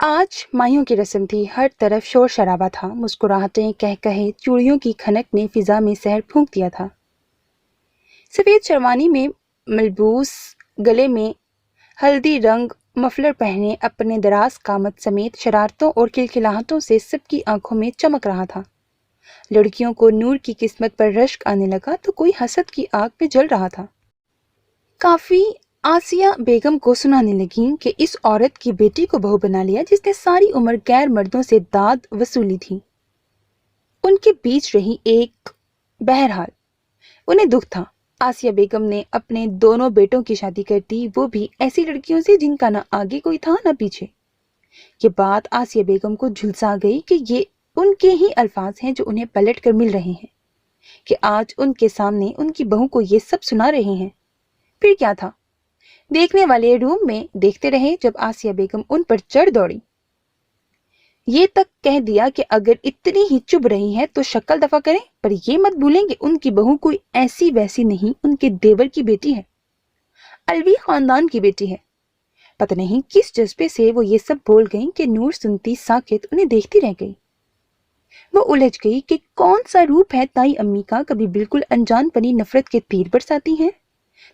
آج مائیوں کی رسم تھی، ہر طرف شور شرابہ تھا، مسکراہٹیں، کہے چوڑیوں کی کھنک نے فضا میں سحر پھونک دیا تھا۔ سفید شیروانی میں ملبوس، گلے میں ہلدی رنگ مفلر پہنے، اپنے دراز قامت سمیت شرارتوں اور کھلکھلاہٹوں سے سب کی آنکھوں میں چمک رہا تھا۔ لڑکیوں کو نور کی قسمت پر رشک آنے لگا تو کوئی حسد کی آگ میں جل رہا تھا۔ کافی آسیہ بیگم کو سنانے لگیں کہ اس عورت کی بیٹی کو بہو بنا لیا جس نے ساری عمر غیر مردوں سے داد وصولی تھی۔ ان کے بیچ رہی ایک بہرحال انہیں دکھ تھا۔ آسیہ بیگم نے اپنے دونوں بیٹوں کی شادی کر دی، وہ بھی ایسی لڑکیوں سے جن کا نہ آگے کوئی تھا نہ پیچھے۔ یہ بات آسیہ بیگم کو جھلسا گئی کہ یہ ان کے ہی الفاظ ہیں جو انہیں پلٹ کر مل رہے ہیں کہ آج ان کے سامنے ان کی بہو کو یہ سب سنا رہے ہیں۔ پھر کیا تھا؟ دیکھنے والے روم میں دیکھتے رہے جب آسیہ بیگم ان پر چڑھ دوڑی۔ یہ تک کہہ دیا کہ اگر اتنی ہی چبھ رہی ہے تو شکل دفع کریں، پر یہ مت بھولیں کہ ان کی بہو کوئی ایسی ویسی نہیں، ان کے دیور کی بیٹی ہے، علوی خاندان کی بیٹی ہے۔ پتہ نہیں کس جذبے سے وہ یہ سب بول گئیں کہ نور سنتی ساکت انہیں دیکھتی رہ گئی۔ وہ الجھ گئی کہ کون سا روپ ہے تائی امی کا، کبھی بالکل انجان پنی نفرت کے تیر برساتی ہیں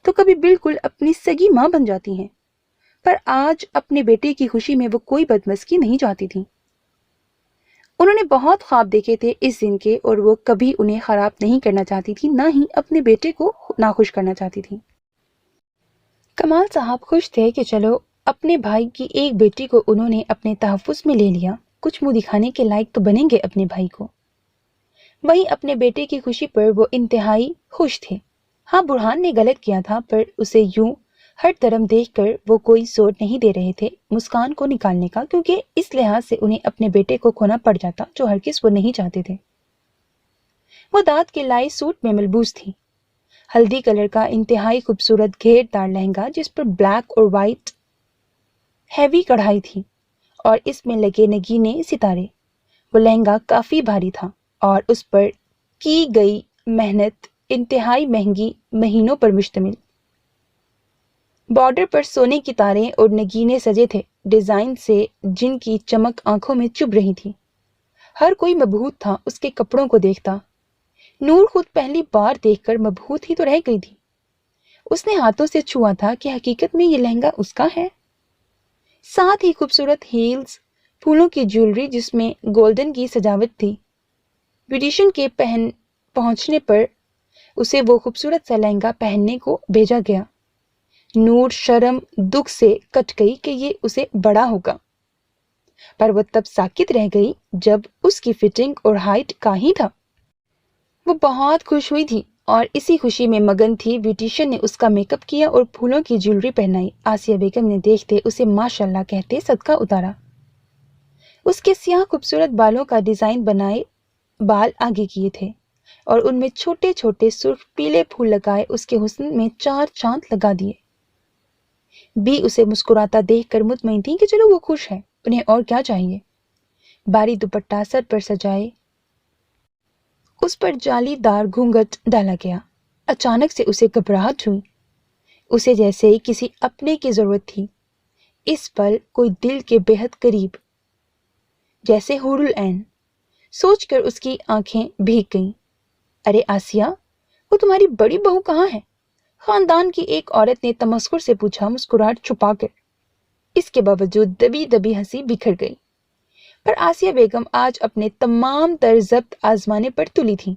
تو کبھی بالکل اپنی سگی ماں بن جاتی ہیں، پر آج اپنے بیٹے کی خوشی میں وہ کوئی بدمزگی نہیں چاہتی تھی۔ انہوں نے بہت خواب دیکھے تھے اس دن کے، اور وہ کبھی انہیں خراب نہیں کرنا چاہتی تھی، نہ ہی اپنے بیٹے کو ناخوش کرنا چاہتی تھی۔ کمال صاحب خوش تھے کہ چلو اپنے بھائی کی ایک بیٹی کو انہوں نے اپنے تحفظ میں لے لیا، کچھ منہ دکھانے کے لائق تو بنیں گے اپنے بھائی کو۔ وہیں اپنے بیٹے کی خوشی پر وہ انتہائی خوش تھے۔ ہاں، برہان نے غلط کیا تھا، پر اسے یوں ہر طرف دیکھ کر وہ کوئی زور نہیں دے رہے تھے مسکان کو نکالنے کا، کیونکہ اس لحاظ سے انہیں اپنے بیٹے کو کھونا پڑ جاتا جو ہرگز وہ نہیں چاہتے تھے۔ وہ دانت کے لائے سوٹ میں ملبوس تھی، ہلدی کلر کا انتہائی خوبصورت گھیر دار لہنگا جس پر بلیک اور وائٹ ہیوی کڑھائی تھی اور اس میں لگے نگینے ستارے۔ وہ لہنگا کافی بھاری تھا اور اس پر کی گئی محنت انتہائی مہنگی مہینوں پر مشتمل۔ بارڈر پر سونے کی تاریں اور نگینے سجے تھے ڈیزائن سے جن کی چمک آنکھوں میں چبھ رہی تھی۔ ہر کوئی مبہوت تھا اس کے کپڑوں کو دیکھتا۔ نور خود پہلی بار دیکھ کر مبہوت ہی تو رہ گئی تھی۔ اس نے ہاتھوں سے چھوا تھا کہ حقیقت میں یہ لہنگا اس کا ہے۔ ساتھ ہی خوبصورت ہیلز، پھولوں کی جیولری جس میں گولڈن کی سجاوٹ تھی۔ بیوٹیشن کے پہنچنے پر اسے وہ خوبصورت سا لہنگا پہننے کو بھیجا گیا۔ نور شرم دکھ سے کٹ گئی کہ یہ اسے بڑا ہوگا، پر وہ تب ساکت رہ گئی جب اس کی فٹنگ اور ہائٹ کا ہی تھا۔ وہ بہت خوش ہوئی تھی اور اسی خوشی میں مگن تھی۔ بیوٹیشن نے اس کا میک اپ کیا اور پھولوں کی جیولری پہنائی۔ آسیہ بیگم نے دیکھتے اسے ماشاءاللہ کہتے صدقہ اتارا۔ اس کے سیاہ خوبصورت بالوں کا ڈیزائن بنائے بال آگے کیے تھے اور ان میں چھوٹے چھوٹے سرخ پیلے پھول لگائے اس کے حسن میں چار چاند لگا دیے۔ بی اسے مسکراتا دیکھ کر مطمئن تھی کہ چلو وہ خوش ہے، انہیں اور کیا چاہیے۔ باری دوپٹہ سر پر سجائے اس پر جالی دار گھونگھٹ ڈالا گیا۔ اچانک سے اسے گھبراہٹ ہوئی، اسے جیسے ہی کسی اپنے کی ضرورت تھی، اس پل کوئی دل کے بہت قریب، جیسے حور العین۔ سوچ کر اس کی آنکھیں بھیگ گئیں۔ ارے آسیہ، وہ تمہاری بڑی بہو کہاں ہے؟ خاندان کی ایک عورت نے تمسخر سے پوچھا، مسکراہٹ چھپا کر۔ اس کے باوجود دبی دبی ہنسی بکھر گئی، پر آسیہ بیگم آج اپنے تمام تر ضبط آزمانے پر تلی تھی۔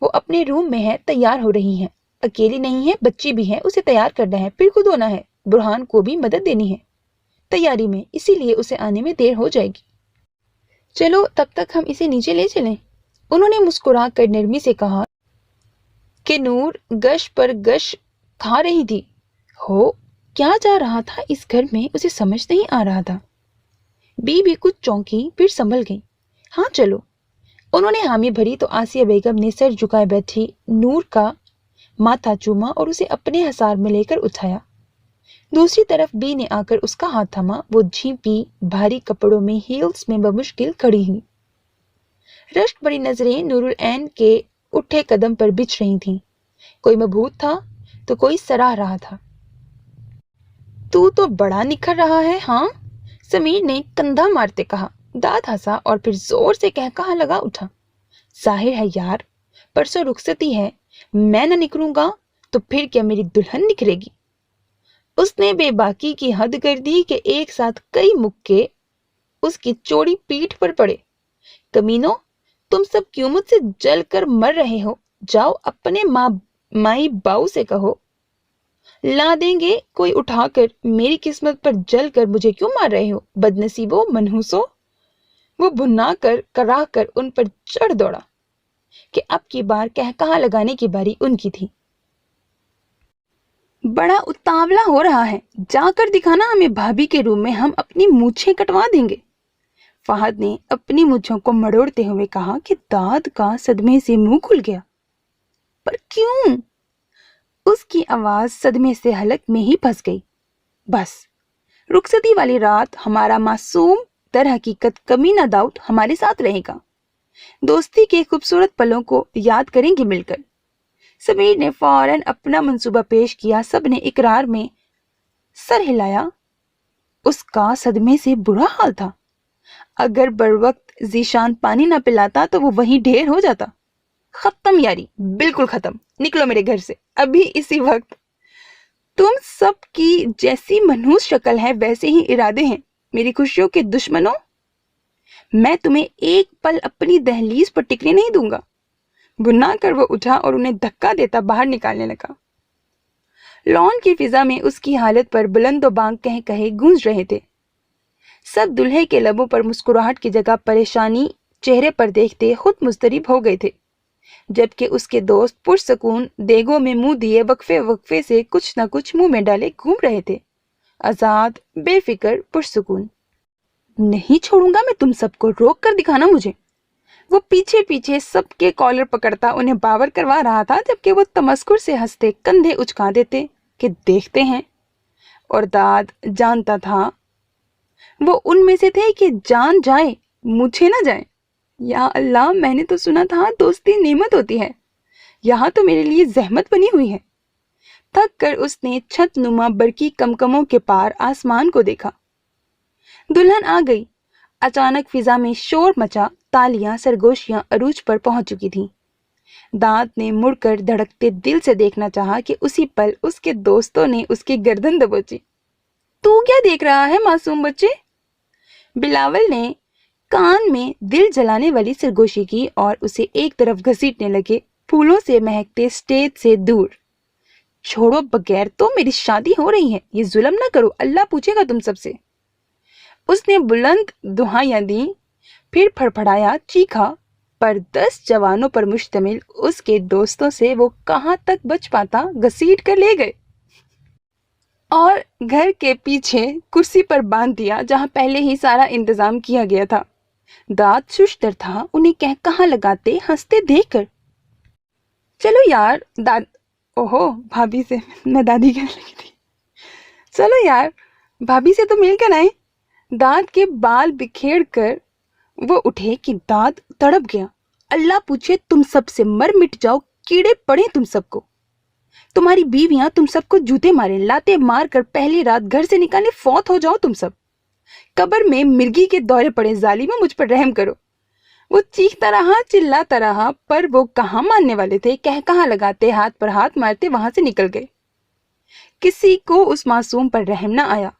وہ اپنے روم میں ہے، تیار ہو رہی ہیں، اکیلی نہیں ہے، بچی بھی ہے، اسے تیار کرنا ہے، پھر خود ہونا ہے، برہان کو بھی مدد دینی ہے تیاری میں، اسی لیے اسے آنے میں دیر ہو جائے گی۔ چلو تب تک ہم اسے نیچے لے چلیں، انہوں نے مسکرا کر نرمی سے کہا کہ نور گش پر گش کھا رہی تھی۔ ہو کیا جا رہا تھا اس گھر میں اسے سمجھ نہیں آ رہا تھا۔ بی بھی کچھ چونکی، پھر سنبھل گئی۔ ہاں چلو، انہوں نے حامی بھری تو آسیہ بیگم نے سر جھکائے بیٹھی نور کا ماتھا چوما اور اسے اپنے حصار میں لے کر اٹھایا۔ دوسری طرف بی نے آ کر اس کا ہاتھ تھاما۔ وہ جھیپی بھاری کپڑوں میں ہیلز میں بمشکل کھڑی ہوئی، رشک بڑی نظریں نور العین کے اٹھے قدم پر بچھ رہی تھیں۔ کوئی مبہوت تھا تو کوئی سراہ رہا تھا۔ تو بڑا نکھر رہا ہے، ہاں؟ समीर ने कंधा मारते कहा। दाद हंसा और फिर जोर से कहकहा लगा उठा। जाहिर है यार, परसों रुखसती है, मैं न निकलूंगा तो फिर क्या मेरी दुल्हन निकलेगी। उसने बेबाकी की हद कर दी कि एक साथ कई मुक्के उसकी चौड़ी पीठ पर पड़े। कमीनों, तुम सब क्यों मुझसे जल कर मर रहे हो? जाओ अपने माई बाऊ से कहो, ला देंगे कोई उठाकर। मेरी किस्मत पर जल कर मुझे क्यों मार रहे हो, बदनसीबो मनहूसो। वो भुना कर कराह कर उन पर चढ़ दौड़ा कि अब की बार कहकहा लगाने की बारी उनकी थी। बड़ा उतावला हो रहा है, जाकर दिखाना हमें भाभी के रूम में, हम अपनी मूछें कटवा देंगे। फहद ने अपनी मूछों को मड़ोड़ते हुए कहा कि दाद का सदमे से मुंह खुल गया। पर क्यों? उसकी आवाज सदमे से हलक में ही फंस गई। बस रुखसती वाली रात हमारा मासूम दर हकीकत कमीना दाऊद हमारे साथ रहेगा। दोस्ती के खूबसूरत पलों को याद करेंगे मिलकर। समीर ने फौरन अपना मंसूबा पेश किया। सबने इकरार में सर हिलाया। उसका सदमे से बुरा हाल था। अगर बरवक्त जीशान पानी ना पिलाता तो वो वहीं ढेर हो जाता। खत्म यारी, बिल्कुल खत्म। निकलो मेरे घर से अभी इसी वक्त। तुम सब की जैसी मनहूस शक्ल है वैसे ही इरादे हैं मेरी खुशियों के दुश्मनों। मैं तुम्हें एक पल अपनी दहलीज पर टिकने नहीं दूंगा। भुना कर वो उठा और उन्हें धक्का देता बाहर निकालने लगा। लॉन की फिजा में उसकी हालत पर बुलंदो बांग कह कहे गूंज रहे थे। सब दुल्हे के लबों पर मुस्कुराहट की जगह परेशानी चेहरे पर देखते खुद मुस्तरिब हो गए थे, जबकि उसके दोस्त पुरसकून देगों में मुंह दिए वक्फे वक्फे से कुछ न कुछ मुंह में डाले घूम रहे थे। आजाद, बेफिक्र, पुरसकून। नहीं छोड़ूंगा मैं तुम सबको, रोक कर दिखाना मुझे। वो पीछे पीछे सबके कॉलर पकड़ता उन्हें बावर करवा रहा था, जबकि वो तमस्कुर से हंसते कंधे उचका देते कि देखते हैं। और दाद जानता था वो उनमें से थे कि जान जाए मुझे ना जाए। या अल्लाह, मैंने तो सुना था दोस्ती नेमत होती है, यहाँ तो मेरे लिए जहमत बनी हुई है। थक कर उसने छत नुमा बरकी कमकमों के पार आसमान को देखा। दुल्हन आ गई। अचानक फिजा में शोर मचा। तालियां सरगोशियां अरूज पर पहुंच चुकी थीं। दांत ने मुड़कर धड़कते दिल से देखना चाहा कि उसी पल उसके दोस्तों ने उसकी गर्दन दबोची। तू क्या देख रहा है मासूम बच्चे? बिलावल ने कान में दिल जलाने वाली सरगोशी की और उसे एक तरफ घसीटने लगे, फूलों से महकते स्टेज से दूर। छोड़ो, बगैर तो मेरी शादी हो रही है, ये जुल्म ना करो, अल्लाह पूछेगा तुम सबसे। उसने बुलंद दुहाइयां दी, फिर फड़फड़ाया, चीखा। पर 10 जवानों पर मुश्तमिल उसके दोस्तों से वो कहां तक बच पाता, घसीट कर ले गए और घर के पीछे कुर्सी पर बांध दिया, जहां पहले ही सारा इंतजाम किया गया था। दाद शुष्तर था उन्हें कहकहा लगाते हंसते देखकर। चलो यार ओहो, भाभी से मैं दादी कहने लगी थी। चलो यार, भाभी से तो मिलकर आए। दाद के बाल बिखेर कर वो उठे कि दाद तड़प गया। अल्लाह पूछे तुम सबसे, मर मिट जाओ, कीड़े पड़े तुम सबको। तुम्हारी बीवियां तुम सबको जूते मारे, लाते मार कर पहली रात घर से निकाले, फौत हो जाओ तुम सब। कब्र में मिर्गी के दौरे पड़े, जालिमा मुझ पर रहम करो। वो चीखता रहा, चिल्लाता रहा, पर वो कहाँ मानने वाले थे। कहकहा लगाते, हाथ पर हाथ मारते वहां से निकल गए। किसी को उस मासूम पर रहम न आया।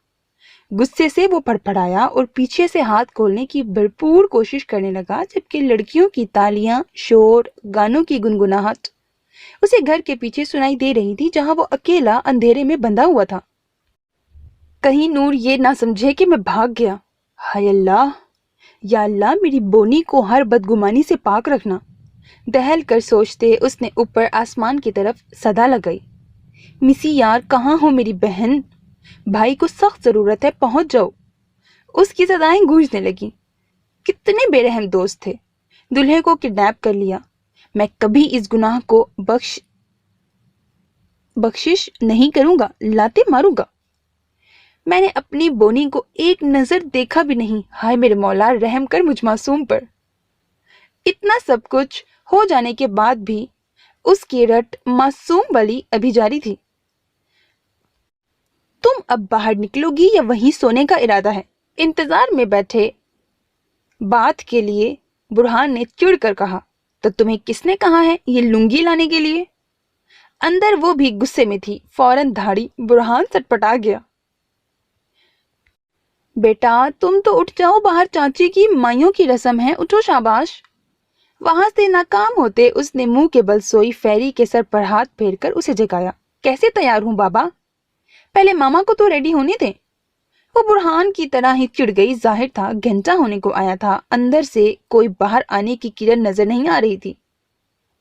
गुस्से से वो फड़फड़ाया और पीछे से हाथ खोलने की भरपूर कोशिश करने लगा, जबकि लड़कियों की तालियां, शोर, गानों की गुनगुनाहट उसे घर के पीछे सुनाई दे रही थी, जहां वो अकेला अंधेरे में बंधा हुआ था। कहीं नूर ये ना समझे कि मैं भाग गया। हाय अल्लाह, या अल्लाह, मेरी बोनी को हर बदगुमानी से पाक रखना। दहल कर सोचते उसने ऊपर आसमान की तरफ सदा लगाई। मिसी यार, कहाँ हो मेरी बहन? भाई को सख्त जरूरत है, पहुंच जाओ। उसकी सदाएं गूंजने लगी। कितने बेरहम दोस्त थे। दुल्हे को किडनैप कर लिया। मैं कभी इस गुनाह को बख्शिश नहीं करूंगा, लाते मारूंगा। मैंने अपनी बोनी को एक नजर देखा भी नहीं। हाय मेरे मौला, रहम कर मुझ मासूम पर। इतना सब कुछ हो जाने के बाद भी उसकी रट मासूम वाली अभी जारी थी। तुम अब बाहर निकलोगी या वहीं सोने का इरादा है? इंतजार में बैठे बात के लिए बुरहान ने चिढ़ कर कहा, तो तुम्हें किसने कहा है ये लुंगी लाने के लिए? अंदर वो भी गुस्से में थी। फौरन धाड़ी बुरहान सटपटा गया। बेटा तुम तो उठ जाओ, बाहर चाची की माइयों की रस्म है, उठो शाबाश। वहां से नाकाम होते उसने मुंह के बल सोई फेरी के सर पर हाथ फेरकर उसे जगाया। कैसे तैयार हूं बाबा? पहले मामा को तो रेडी होने दे। वो बुरहान की तरह ही चिढ़ गई। जाहिर था घंटा होने को आया था। अंदर से कोई बाहर आने की किरण नजर नहीं आ रही थी।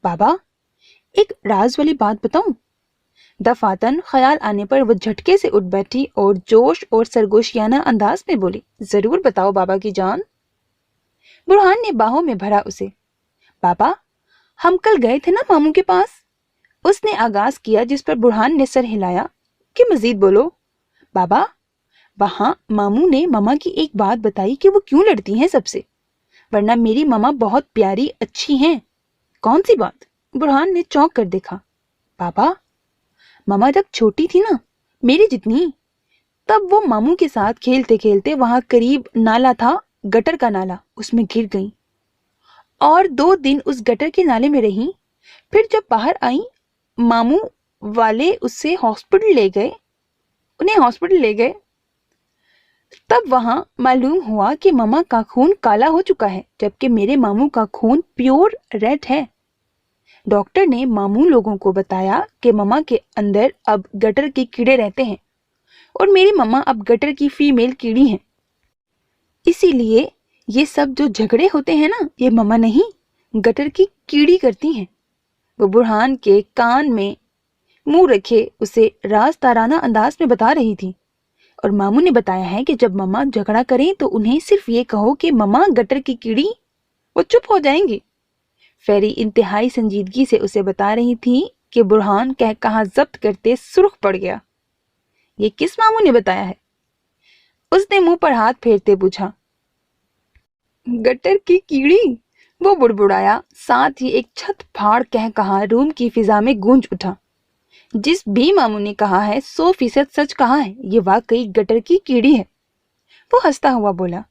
बाबा एक राज वाली बात बताऊं? दफातन ख्याल आने पर वो झटके से उठ बैठी और जोश और सरगोशियाना अंदाज में बोली, जरूर बताओ बाबा की जान। बुरहान ने बाहों में भरा उसे। बाबा हम कल गए थे ना मामू के पास, उसने आगाज किया, जिस पर बुरहान ने सर हिलाया कि मजीद बोलो। बाबा वहां मामू ने मामा की एक बात बताई कि वो क्यों लड़ती हैं सबसे, वरना मेरी मामा बहुत प्यारी अच्छी हैं। कौन सी बात? बुरहान ने चौंक कर देखा। पापा मामा जब छोटी थी ना, मेरी जितनी, तब वो मामू के साथ खेलते खेलते वहां करीब नाला था, गटर का नाला, उसमें गिर गई और 2 दिन उस गटर के नाले में रही। फिर जब बाहर आई मामू वाले उन्हें हॉस्पिटल ले गए। तब वहां मालूम हुआ कि मामा का खून काला हो चुका है, जबकि मेरे मामू का खून प्योर रेड है। डॉक्टर ने मामू लोगों को बताया कि मामा के अंदर अब गटर के कीड़े रहते हैं और मेरी मामा अब गटर की फीमेल कीड़ी हैं। इसीलिए ये सब जो झगड़े होते हैं ना, ये मामा नहीं, गटर की कीड़ी करती हैं। वो बुरहान के कान में मुंह रखे उसे राज ताराना अंदाज में बता रही थी। और मामू ने बताया है कि जब मम्मा झगड़ा करें तो उन्हें सिर्फ ये कहो कि मम्मा गटर की कीड़ी, वो चुप हो जाएंगी। फेरी इंतहाई संजीदगी से उसे बता रही थी कि बुरहान कह कहा जब्त करते सुर्ख पड़ गया। ये किस मामू ने बताया है? उसने मुंह पर हाथ फेरते पूछा। गटर की कीड़ी, वो बुड़बुड़ाया। साथ ही एक छत फाड़ कह कहा रूम की फिजा में गूंज उठा। जिस भी मामू ने कहा है 100% सच कहा है, ये वाकई गटर की कीड़ी है। वो हंसता हुआ बोला।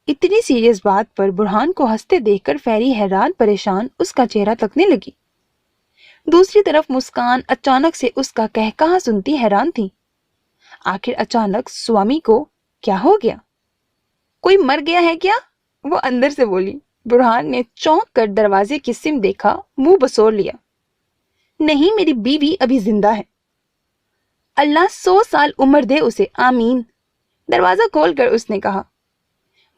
इतनी सीरियस बात पर बुरहान को हंसते देखकर फेरी हैरान परेशान उसका चेहरा तकने लगी। दूसरी तरफ मुस्कान अचानक से उसका कहकहा सुनती हैरान थी। आखिर अचानक स्वामी को क्या हो गया? कोई मर गया है क्या? वो अंदर से बोली। बुरहान ने चौंक कर दरवाजे की सिम देखा, मुंह बसोर लिया। नहीं, मेरी बीवी अभी जिंदा है। अल्लाह 100 साल उम्र दे उसे, आमीन। दरवाजा खोलकर उसने कहा।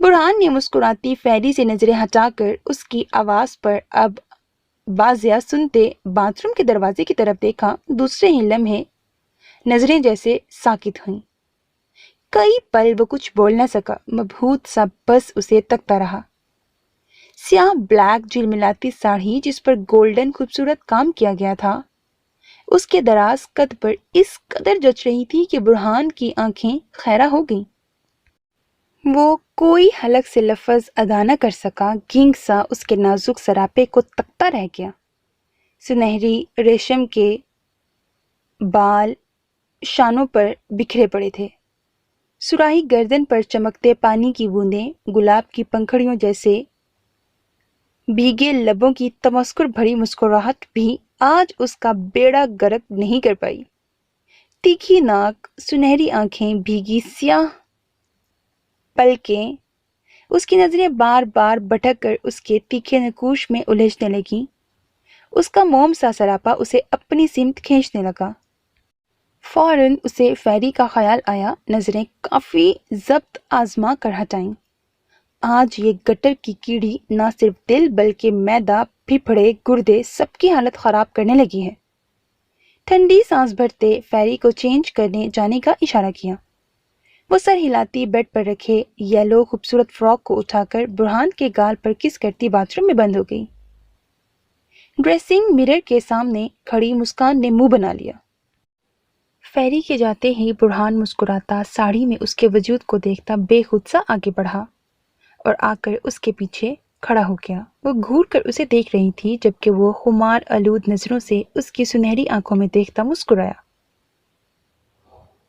बुरहान ने मुस्कुराती फेरी से नजरें हटाकर उसकी आवाज पर अब बाजिया सुनते बाथरूम के दरवाजे की तरफ देखा। दूसरे ही लम्हे नजरें जैसे साकित हुईं। कई पल वो कुछ बोल न सका, मबहूत सा बस उसे तकता रहा। स्याह ब्लैक झिलमिलाती साड़ी जिस पर गोल्डन खूबसूरत काम किया गया था, उसके दराज कद पर इस कदर जच रही थी कि बुरहान की आंखें खैरा हो गईं। वो कोई हलक से लफ्ज अदा न कर सका, गींग सा उसके नाजुक सरापे को तकता रह गया। सुनहरी रेशम के बाल शानों पर बिखरे पड़े थे। सुराही गर्दन पर चमकते पानी की बूंदें गुलाब की पंखड़ियों जैसे भीगे लबों की तमस्कुर भरी मुस्कुराहट भी आज उसका बेड़ा गर्क नहीं कर पाई। तीखी नाक, सुनहरी आंखें, भीगी स्याह पलकें, उसकी नजरें बार बार भटक कर उसके तीखे नकूश में उलझने लगी। उसका मोम सा सरापा उसे अपनी सिमत खींचने लगा। फौरन उसे फेरी का ख्याल आया। नजरें काफी जब्त आजमा कर हटाई। आज ये गटर की कीड़ी ना सिर्फ दिल बल्कि मैदा, फिफड़े, गुर्दे सबकी हालत खराब करने लगी है। ठंडी सांस भरते फेरी को चेंज करने जाने का इशारा किया। वो सर हिलाती बेड पर रखे येलो खूबसूरत फ्रॉक को उठाकर बुरहान के गाल पर किस करती बाथरूम में बंद हो गई। ड्रेसिंग मिरर के सामने खड़ी मुस्कान ने मुंह बना लिया। फेरी के जाते ही बुरहान मुस्कुराता साड़ी में उसके वजूद को देखता बेखुद सा आगे बढ़ा और आकर उसके पीछे खड़ा हो गया। वो घूर कर उसे देख रही थी, जबकि वो खुमार आलूद नजरों से उसकी सुनहरी आंखों में देखता मुस्कुराया।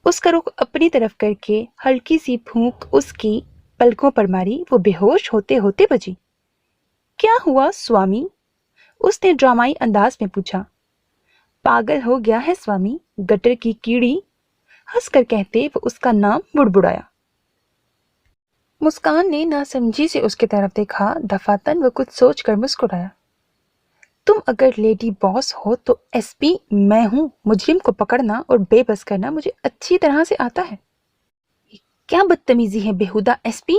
اس کا رخ اپنی طرف کر کے ہلکی سی پھونک اس کی پلکوں پر ماری. وہ بے ہوش ہوتے ہوتے بچی. کیا ہوا سوامی؟ اس نے ڈرامائی انداز میں پوچھا. پاگل ہو گیا ہے سوامی، گٹر کی کیڑی، ہنس کر کہتے وہ اس کا نام بڑبڑایا. مسکان نے ناسمجھی سے اس کی طرف دیکھا. دفعتاً وہ کچھ سوچ کر مسکرایا. تم اگر لیڈی باس ہو تو ایس پی میں ہوں. مجرم کو پکڑنا اور بے بس کرنا مجھے اچھی طرح سے آتا ہے. کیا بدتمیزی ہے بیہودہ ایس پی؟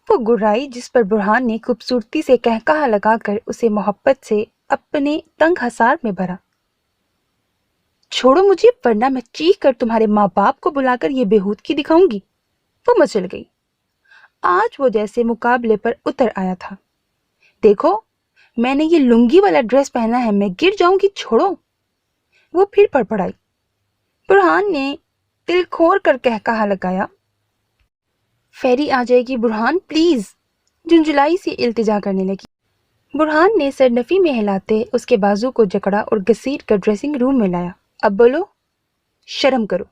وہ گرائی، جس پر برہان نے خوبصورتی سے کہکہا لگا کر اسے محبت سے اپنے تنگ حصار میں بھرا. چھوڑو مجھے ورنہ میں چیخ کر تمہارے ماں باپ کو بلا کر یہ بےہودگی دکھاؤں گی. وہ مچل گئی. آج وہ جیسے مقابلے پر اتر آیا تھا. دیکھو میں نے یہ لنگی والا ڈریس پہنا ہے، میں گر جاؤں گی، چھوڑو. وہ پھر پڑپڑائی. برہان نے دل کھور کر کہکہا لگایا. فیری آ جائے گی برہان پلیز. جنجلائی سی التجا کرنے لگی. برہان نے سر نفی میں ہلاتے اس کے بازو کو جکڑا اور گھسیٹ کر ڈریسنگ روم میں لایا. اب بولو. شرم کرو،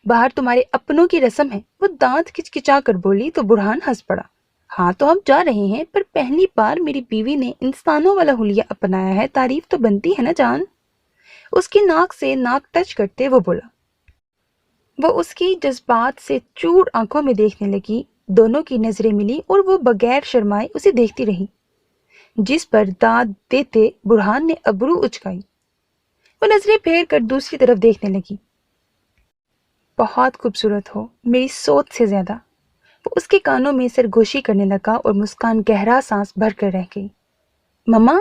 باہر تمہارے اپنوں کی رسم ہے. وہ دانت کچکچا کر بولی تو برہان ہنس پڑا. ہاں تو ہم جا رہے ہیں، پر پہلی بار میری بیوی نے انسانوں والا حلیہ اپنایا ہے، تعریف تو بنتی ہے نا جان. اس کی ناک سے ناک ٹچ کرتے وہ بولا. وہ اس کی جذبات سے چور آنکھوں میں دیکھنے لگی. دونوں کی نظریں ملی اور وہ بغیر شرمائے اسے دیکھتی رہی، جس پر داد دیتے برہان نے ابرو اچکائی. وہ نظریں پھیر کر دوسری طرف دیکھنے لگی. بہت خوبصورت ہو، میری سوچ سے زیادہ. وہ اس کے کانوں میں سرگوشی کرنے لگا اور مسکان گہرا سانس بھر کر رہ گئی. مما.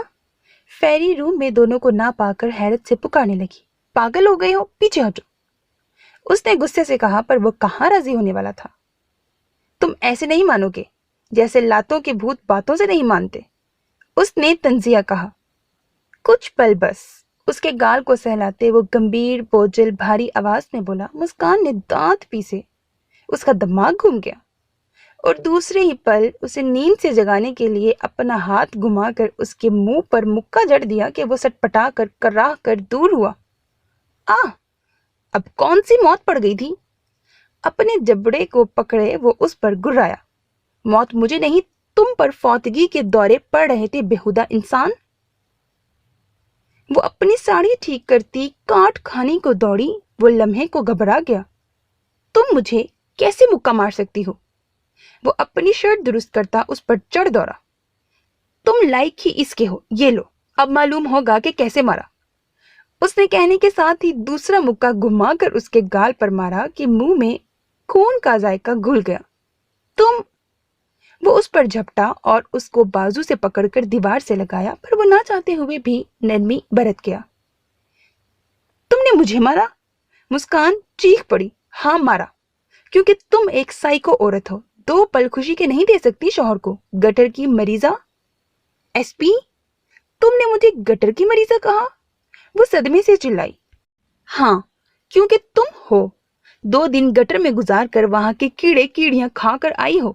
فیری روم میں دونوں کو نہ پا کر حیرت سے پکارنے لگی. پاگل ہو گئے ہو، پیچھے ہٹو. اس نے غصے سے کہا، پر وہ کہاں راضی ہونے والا تھا. تم ایسے نہیں مانو گے جیسے لاتوں کے بھوت باتوں سے نہیں مانتے، اس نے تنزیہ کہا. کچھ پل بس. اس کے گال کو سہلاتے وہ گمبھیر بوجھل بھاری آواز میں بولا. مسکان نے دانت پیسے. اس کا دماغ گھوم گیا اور دوسرے ہی پل اسے نیند سے جگانے کے لیے اپنا ہاتھ گھما کر اس کے منہ پر مکہ جڑ دیا کہ وہ سٹپٹا کر کراہ کر دور ہوا. اب کون سی موت پڑ گئی تھی؟ اپنے جبڑے کو پکڑے وہ اس پر گرایا. موت مجھے نہیں، تم پر فوتگی کے دورے پڑ رہے تھے بےہودہ انسان. وہ اپنی ساڑی ٹھیک کرتی کاٹ کھانے کو دوڑی. وہ لمحے کو گھبرا گیا. تم مجھے کیسے مکہ مار سکتی ہو؟ وہ اپنی شرٹ درست کرتا اس پر چڑھ دوڑا. تم لائق ہی اس کے ہو، یہ لو، اب معلوم ہوگا کہ کیسے مارا. اس نے کہنے کے ساتھ ہی دوسرا مکہ گھما کر اس کے گال پر مارا کہ منہ میں خون کا ذائقہ گھل گیا. تم. وہ اس پر جھپٹا اور اس کو بازو سے پکڑ کر دیوار سے لگایا، پر وہ نہ چاہتے ہوئے بھی نرمی برت گیا. تم نے مجھے مارا؟ مسکان چیخ پڑی. ہاں مارا، کیونکہ تم ایک سائیکو عورت ہو. 2 پل خوشی کے نہیں دے سکتی شوہر کو. گٹر کی مریضہ. ایس پی، تم نے مجھے گٹر کی مریضہ کہا؟ وہ صدمے سے چلائی. ہاں کیونکہ تم ہو. 2 دن گٹر میں گزار کر وہاں کے کیڑے کیڑیاں کھا کر آئی ہو.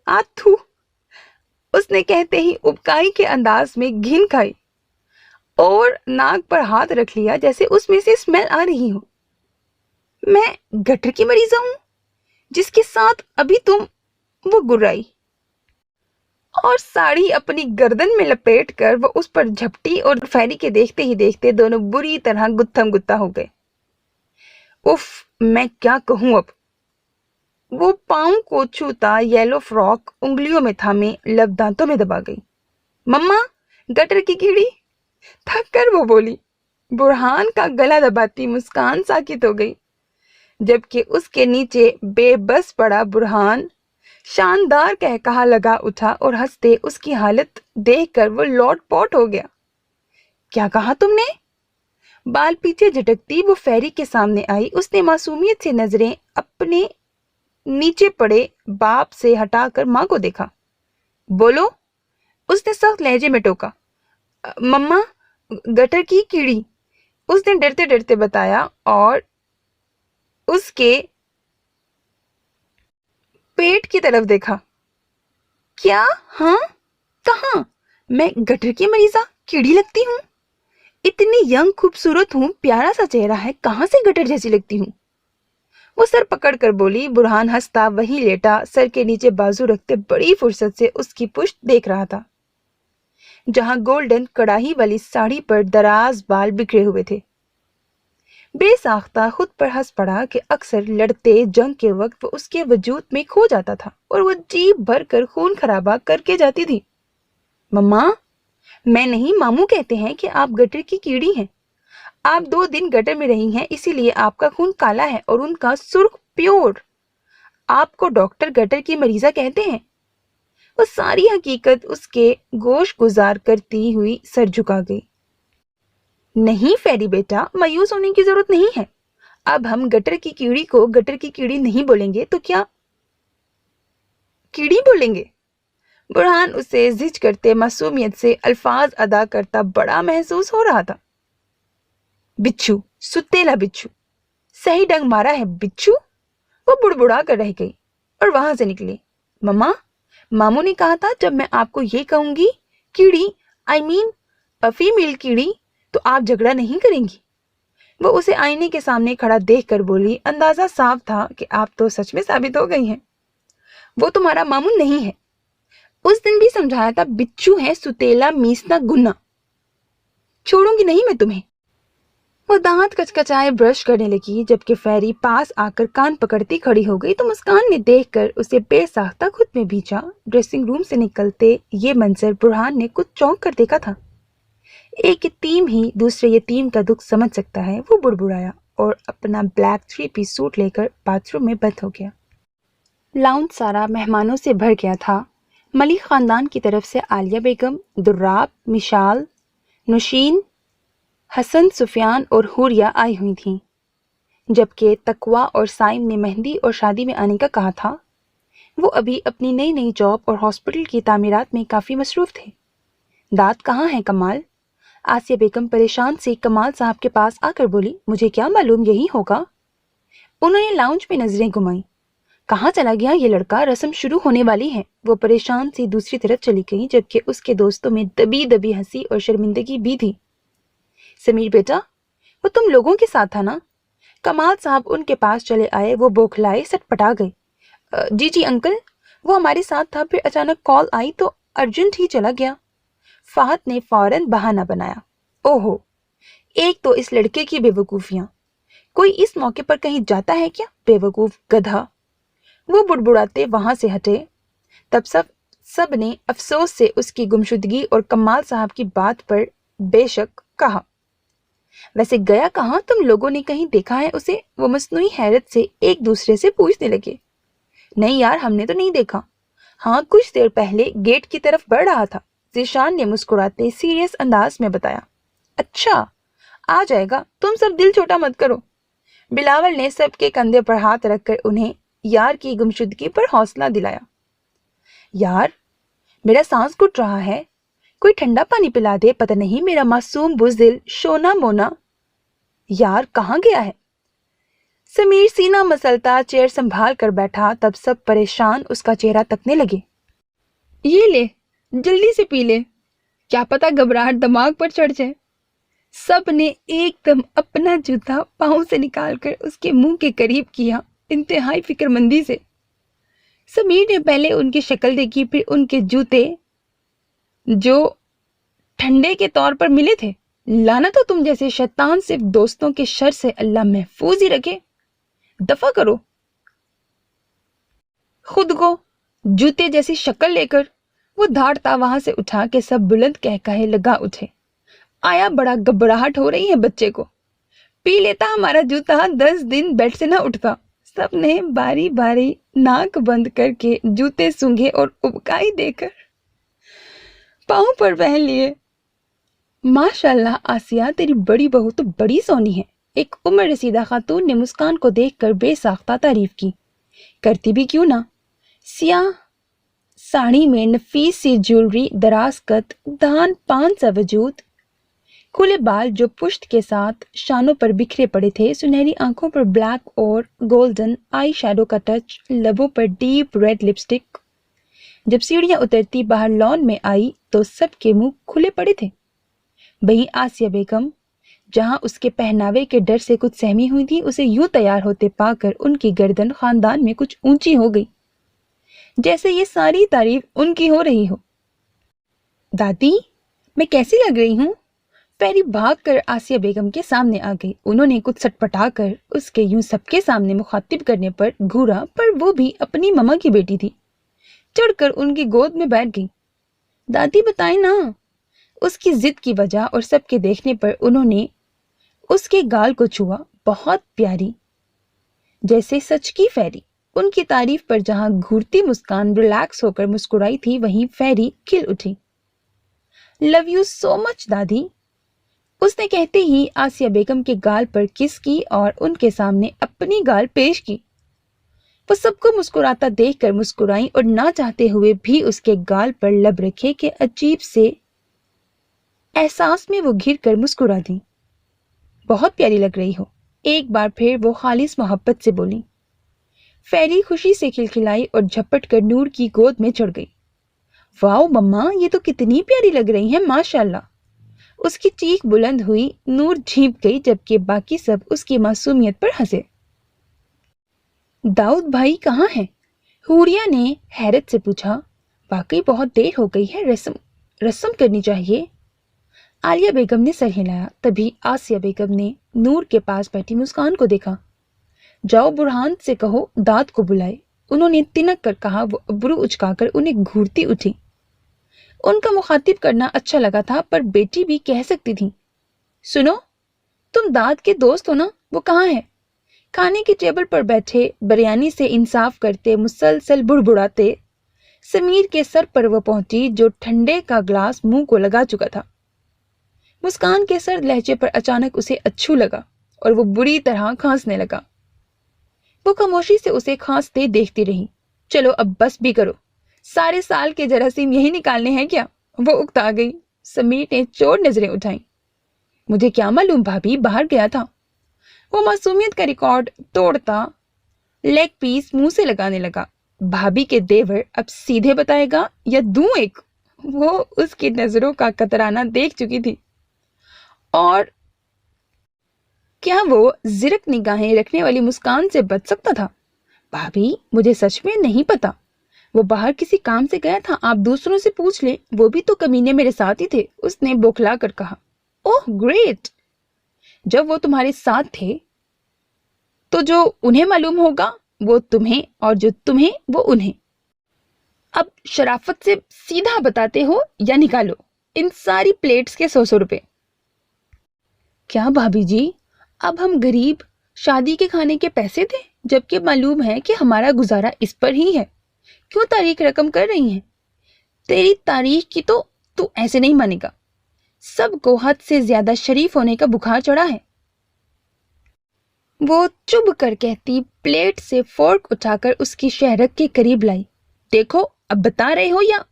آتھو. اس نے کہتے ہی ابکائی کے انداز میں گھن کھائی اور ناک پر ہاتھ رکھ لیا جیسے اس میں سے اسمیل آ رہی ہو. میں گٹر کی مریضہ ہوں جس کے ساتھ ابھی تم. وہ گرائی اور ساڑی اپنی گردن میں لپیٹ کر وہ اس پر جھپٹی اور فیری کے دیکھتے ہی دیکھتے دونوں بری طرح گتھم گتا ہو گئے. اف، میں کیا کہوں اب. وہ پاؤں کو چھوتا یلو فراک انگلیوں میں تھامے لب دانتوں میں دبا گئی. مما، گٹر کی کیڑی. تھک کر وہ بولی. برہان کا گلا دباتی مسکان ساکت ہو گئی، جبکہ اس کے نیچے بے بس پڑا برہان شاندار کہکہا لگا اٹھا اور ہنستے اس کی حالت دیکھ کر وہ لوٹ پوٹ ہو گیا. کیا کہا تم نے؟ بال پیچھے جھٹکتی وہ فیری کے سامنے آئی. اس نے معصومیت سے نظریں اپنے نیچے پڑے باپ سے ہٹا کر ماں کو دیکھا. بولو. اس نے سخت لہجے میں ٹوکا. مما، گٹر کی کیڑی. اس نے ڈرتے ڈرتے بتایا اور اس کے پیٹ کی طرف دیکھا. کیا؟ ہاں کہاں؟ میں گٹر کی مریضہ کیڑی لگتی ہوں؟ اتنی ینگ خوبصورت ہوں، پیارا سا چہرہ ہے، کہاں سے گٹر جیسی لگتی ہوں؟ वो सर पकड़ कर बोली। बुरहान हंसता वहीं लेटा सर के नीचे बाजू रखते बड़ी फुर्सत से उसकी पुश्त देख रहा था, जहां गोल्डन कड़ाही वाली साड़ी पर दराज बाल बिखरे हुए थे। बेसाख्ता खुद पर हंस पड़ा कि अक्सर लड़ते जंग के वक्त वो उसके वजूद में खो जाता था और वो जी भर कर खून खराबा करके जाती थी। मम्मा, मैं नहीं, मामू कहते हैं कि आप गटर की कीड़ी हैं। आप 2 दिन गटर में रही हैं, इसीलिए आपका खून काला है और उनका सुर्ख प्योर। आपको डॉक्टर गटर की मरीजा कहते हैं। वो सारी हकीकत उसके गोश गुजार करती हुई सर झुका गई। नहीं फेरी बेटा, मायूस होने की जरूरत नहीं है। अब हम गटर की कीड़ी को गटर की कीड़ी नहीं बोलेंगे तो क्या कीड़ी बोलेंगे? बुरहान उसे जिज करते मासूमियत से अल्फाज अदा करता बड़ा महसूस हो रहा था। बिच्छू, सुतेला बिच्छू, सही डंग मारा है बिच्छू। वो बुड़बुड़ा कर रह गई और वहां से निकली। मम्मा, मामू ने कहा था जब मैं आपको ये कहूंगी कीड़ी, आई मीन फीमेल कीड़ी, तो आप झगड़ा नहीं करेंगी। वो उसे आईने के सामने खड़ा देखकर बोली। अंदाजा साफ था कि आप तो सच में साबित हो गई हैं। वो तुम्हारा मामू नहीं है। उस दिन भी समझाया था, बिच्छू है, सुतेला, मीसना, गुन्ना। छोड़ूंगी नहीं मैं तुम्हें। वो दांत कचकचाए ब्रश करने लगी, जबकि फेरी पास आकर कान पकड़ती खड़ी हो गई तो मुस्कान ने देखकर उसे बेसाख्ता खुद में भींचा। ड्रेसिंग रूम से निकलते ये मंजर बुरहान ने कुछ चौंक कर देखा था। एक यतीम ही दूसरे यतीम का दुख समझ सकता है। वो बुड़बुड़ाया और अपना ब्लैक 3 पीस सूट लेकर बाथरूम में बंद हो गया। लाउंज सारा मेहमानों से भर गया था। मलिक खानदान की तरफ से आलिया बेगम, दुर्राब, मिशाल, नुशीन, हसन, सुफियान और हुरिया आई हुई थीं, जबकि तकवा और साइम ने मेहंदी और शादी में आने का कहा था। वो अभी अपनी नई नई जॉब और हॉस्पिटल की तामीरात में काफ़ी मसरूफ़ थे। दाद कहाँ है कमाल? आसिया बेगम परेशान से कमाल साहब के पास आकर बोली। मुझे क्या मालूम यही होगा। उन्होंने लाउंज में नजरें घुमाई। कहाँ चला गया ये लड़का? रस्म शुरू होने वाली है। वो परेशान सी दूसरी तरफ चली गई, जबकि उसके दोस्तों में दबी दबी हंसी और शर्मिंदगी भी थी। समीर बेटा, वो तुम लोगों के साथ था ना? कमाल साहब उनके पास चले आए। वो बौखलाए सटपटा गए। जी जी अंकल, वो हमारे साथ था, फिर अचानक कॉल आई तो अर्जेंट ही चला गया। फाहद ने फौरन बहाना बनाया। ओहो, एक तो इस लड़के की बेवकूफियां। कोई इस मौके पर कहीं जाता है क्या? बेवकूफ गधा। वो बुड़बुड़ाते वहां से हटे। तब सब ने अफसोस से उसकी गुमशुदगी और कमाल साहब की बात पर बेशक कहा। वैसे गया कहाँ? तुम लोगों ने कहीं देखा है उसे? वो मसनूई हैरत से एक दूसरे से पूछने लगे। नहीं यार, हमने तो नहीं देखा। हाँ, कुछ देर पहले गेट की तरफ बढ़ रहा था। ज़ीशान ने मुस्कुराते सीरियस अंदाज में बताया। अच्छा, आ जाएगा, तुम सब दिल छोटा मत करो। बिलावल ने सबके कंधे पर हाथ रखकर उन्हें यार की गुमशुदगी पर हौसला दिलाया। यार, मेरा सांस घुट रहा है, कोई ठंडा पानी पिला दे। पता नहीं मेरा मासूम बुज़दिल शोना मोना यार कहाँ गया है? समीर सीना मसलता चेयर संभाल कर बैठा। तब सब परेशान उसका चेहरा तकने लगे। ये ले, जल्दी से पी ले, क्या पता घबराहट दिमाग पर चढ़ जाए। सब ने एकदम अपना जूता पाँव से निकालकर उसके मुंह के करीब किया, इंतहाई फिक्रमंदी से। समीर ने पहले उनकी शक्ल देखी, फिर उनके जूते जो ठंडे के तौर पर मिले थे। लानत हो तुम जैसे शैतान से दोस्तों के शर से अल्लाह महफूज ही रखे। दफा करो खुद को जूते जैसी शक्ल लेकर। वो धाड़ता वहां से उठा के सब बुलंद कह कहे लगा उठे। आया बड़ा घबराहट हो रही है बच्चे को। पी लेता हमारा जूता, 10 दिन बेड से ना उठता। सब ने बारी बारी नाक बंद करके जूते सूंघे और उबकाई देकर पाँव पर पहन लिए। माशाल्लाह आसिया, तेरी बड़ी बहू तो बड़ी सोनी है। एक उम्र रसीदा खातून ने मुस्कान को देखकर बेसाख्ता तारीफ की। करती भी क्यों ना। सियाह साड़ी में नफीस सी ज्वेलरी, दराज कद, दान पान सा वजूद, खुले बाल जो पुश्त के साथ शानों पर बिखरे पड़े थे, सुनहरी आंखों पर ब्लैक और गोल्डन आई शैडो का टच, लबों पर डीप रेड लिपस्टिक। जब सीढ़ियां उतरती बाहर लॉन में आई तो सबके मुंह खुले पड़े थे। वहीं आसिया बेगम जहां उसके पहनावे के डर से कुछ सहमी हुई थी, उसे यूं तैयार होते पाकर उनकी गर्दन खानदान में कुछ ऊंची हो गई, जैसे ये सारी तारीफ उनकी हो रही हो। दादी, मैं कैसी लग रही हूँ? फेरी भागकर आसिया बेगम के सामने आ गई। उन्होंने कुछ सटपटाकर उसके यूं सबके सामने मुखातिब करने पर घूरा, पर वो भी अपनी ममा की बेटी थी। चढ़कर उनकी गोद में बैठ गई। दादी बताएं ना। उसकी जिद की वजह और सबके देखने पर उन्होंने उसके गाल को छुआ। बहुत प्यारी, जैसे सच की फेरी। उनकी तारीफ पर जहां घूरती मुस्कान रिलैक्स होकर मुस्कुराई थी, वहीं फेरी खिल उठी। लव यू सो मच दादी। उसने कहते ही आसिया बेगम के गाल पर किस की और उनके सामने अपनी गाल पेश की। वो सबको मुस्कुराता देखकर मुस्कुराई और ना चाहते हुए भी उसके गाल पर लब रखे के अजीब से एहसास में वो घिर कर मुस्कुरा दी। बहुत प्यारी लग रही हो, एक बार फिर वो खालिस मोहब्बत से बोली। फेरी खुशी से खिलखिलाई और झपट कर नूर की गोद में चढ़ गई। वाओ मम्मा, ये तो कितनी प्यारी लग रही है, माशाल्लाह। उसकी चीख बुलंद हुई। नूर झींप गई, जबकि बाकी सब उसकी मासूमियत पर हंसे। दाऊद भाई कहाँ हैं? हूरिया ने हैरत से पूछा। वाकई बहुत देर हो गई है, रस्म करनी चाहिए। आलिया बेगम ने सर हिलाया। तभी आसिया बेगम ने नूर के पास बैठी मुस्कान को देखा। जाओ बुरहान से कहो दाद को बुलाए, उन्होंने तिनक कर कहा। वो अब्रू उचकाकर उन्हें घूरती उठी। उनका मुखातिब करना अच्छा लगा था, पर बेटी भी कह सकती थी, सुनो, तुम दाद के दोस्त हो ना, वो कहाँ है? खाने की टेबल पर बैठे बिरयानी से इंसाफ करते मुसलसल बुड़बुड़ाते समीर के सर पर वो पहुंची, जो ठंडे का ग्लास मुंह को लगा चुका था। मुस्कान के सर्द लहजे पर अचानक उसे अच्छू लगा और वो बुरी तरह खांसने लगा। वो खामोशी से उसे खांसते देखती रही। चलो अब बस भी करो, सारे साल के जरासीम यही निकालने हैं क्या? वो उकता गई। समीर ने चोर नजरें उठाई। मुझे क्या मालूम भाभी, बाहर गया था। वो मासूमियत का रिकॉर्ड तोड़ता लेग पीस मुंह से लगाने लगा। भाभी के देवर अब सीधे बताएगा या दूं एक? वो उसकी नजरों का कतराना देख चुकी थी, और क्या वो जिरक निगाहें रखने वाली मुस्कान से बच सकता था? भाभी, मुझे सच में नहीं पता, वो बाहर किसी काम से गया था, आप दूसरों से पूछ ले, वो भी तो कमीने मेरे साथ ही थे, उसने बौखला कर कहा। ओह ग्रेट, जब वो तुम्हारे साथ थे तो जो उन्हें मालूम होगा वो तुम्हें, और जो तुम्हें वो उन्हें। अब शराफत से सीधा बताते हो या निकालो इन सारी प्लेट्स के 100 रुपए। क्या भाभी जी, अब हम गरीब शादी के खाने के पैसे थे, जबकि मालूम है कि हमारा गुजारा इस पर ही है। क्यों तारीख रकम कर रही हैं? तेरी तारीख की तो तू ऐसे नहीं मानेगा। सबको हद से ज्यादा शरीफ होने का बुखार चढ़ा है। वो चुभ कर कहती प्लेट से फोर्क उठाकर उसकी शहरक के करीब लाई। देखो, अब बता रहे हो या?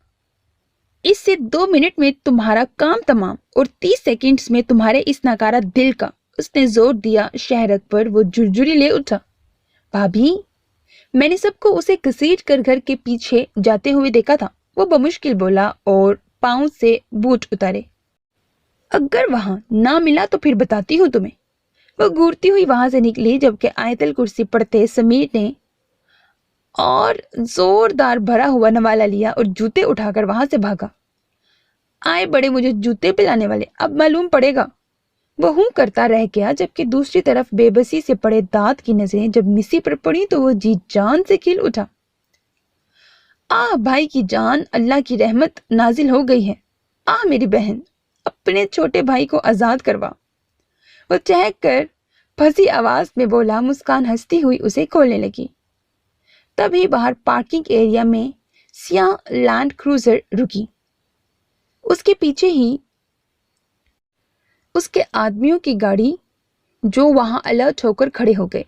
इससे 2 मिनट में तुम्हारा काम तमाम, और 30 सेकंड्स में तुम्हारे इस नकारा दिल का। उसने जोर दिया शहरक पर। वो झुरझुरी ले उठा। भाभी, मैंने सबको उसे घसीट कर घर के पीछे जाते हुए देखा था, वो बमुश्किल बोला और पांव से बूट उतारे। अगर वहां ना मिला तो फिर बताती हूं तुम्हें। वो घूरती हुई वहां से निकली, जबकि आयतल कुर्सी पढ़ते समीर ने और जोरदार भरा हुआ नवाला लिया और जूते उठाकर वहां से भागा। आए बड़े मुझे जूते पिलाने वाले, अब मालूम पड़ेगा। वो हूं करता रह गया, जबकि दूसरी तरफ बेबसी से पड़े दांत की नजरें जब मिसी पर पड़ी तो वो जी जान से खिल उठा। भाई की जान, अल्लाह की रहमत नाजिल हो गई है। मेरी बहन, अपने छोटे भाई को आजाद करवा। वो चहक कर फंसी आवाज में बोला। मुस्कान हंसती हुई उसे खोलने लगी। तभी बाहर पार्किंग एरिया में सियाह लैंड क्रूजर रुकी। उसके पीछे ही उसके आदमियों की गाड़ी, जो वहां अलर्ट होकर खड़े हो गए।